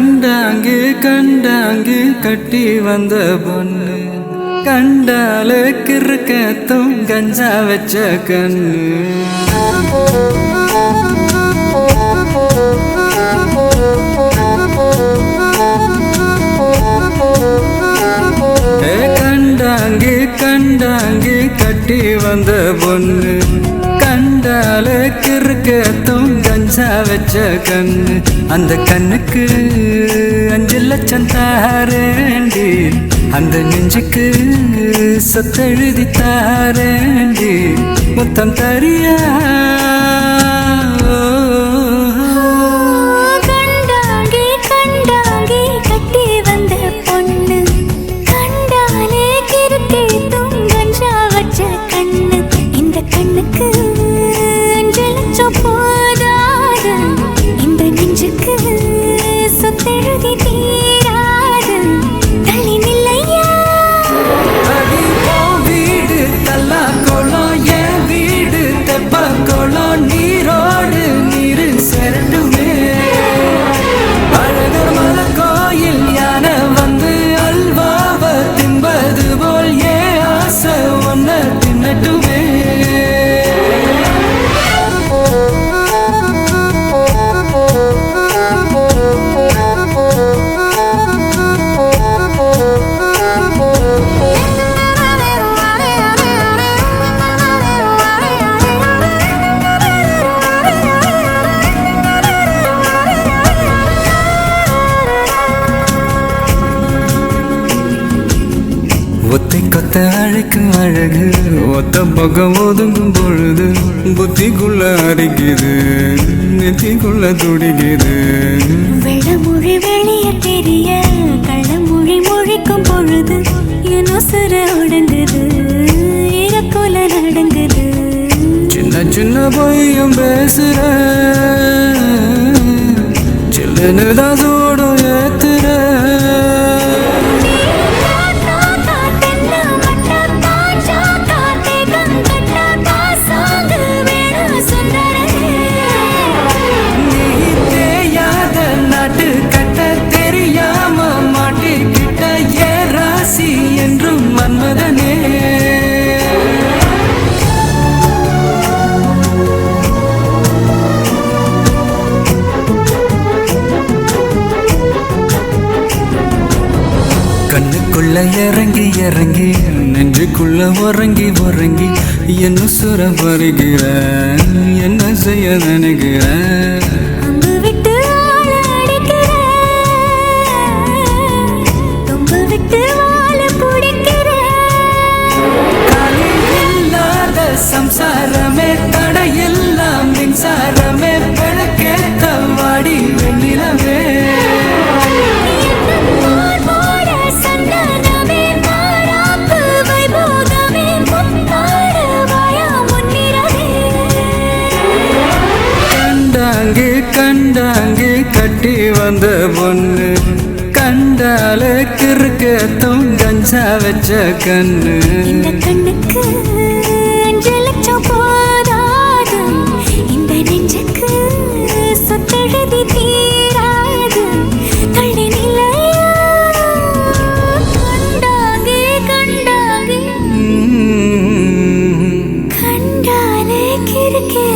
கண்டாங்கு கண்டாங்கு கட்டி வந்த பொண்ணு கண்டால கிறுக்கத்தும் கஞ்சா வச்ச கண்ணு கண்டாங்கு கண்டாங்கு கட்டி வந்த பொண்ணு கண்டால கிறுக்கத்தும் கஞ்சா வச்ச கண்ணு அந்த கண்ணுக்கு 5 லட்சம் தாரேண்டி அந்த நெஞ்சுக்கு சொத்தெழுதி தாரேண்டி முத்தம் தரியா ஒத்தை கொத்த அழைக்கும் அழகு ஒத்த பக்கம் ஒதுங்கும் பொழுது புத்திக்குள்ள அரிக்குது நெத்திக்குள்ள துடிக்குது வெள்ளமொழி வெளிய தெரிய கள்ளமொழி மொழிக்கும் பொழுது என் உசுர உடங்குது இறக்கோல நடங்குது சின்ன சின்ன பொய்யும் பேசுற சில்லுன்னு தான் சூடும் ஏத்துற கண்ணுக்குள்ள இறங்கி இறங்கி நெஞ்சுக்குள்ள உறங்கி உறங்கி என்ன சுர வருகிற என்ன செய்ய நினைக்கிற சம்சாரமே தடையெல்லாம் மின்சாரமே விளக்கேத்த வாடி வெண்ணிலவே கண்டாங்கு கண்டாங்கு கட்டி வந்த பொண்ணு கண்டால கிறுக்கத்தும் கஞ்சா வச்ச கண்ணு இந்த கண்ணுக்கு 5 லட்சம் போதாது இந்த நெஞ்சுக்கு சொத்தெழுதி தீராது தள்ளி நிலையா கண்டாங்கே கண்டாங்கே கண்டாலே கிறுக்கே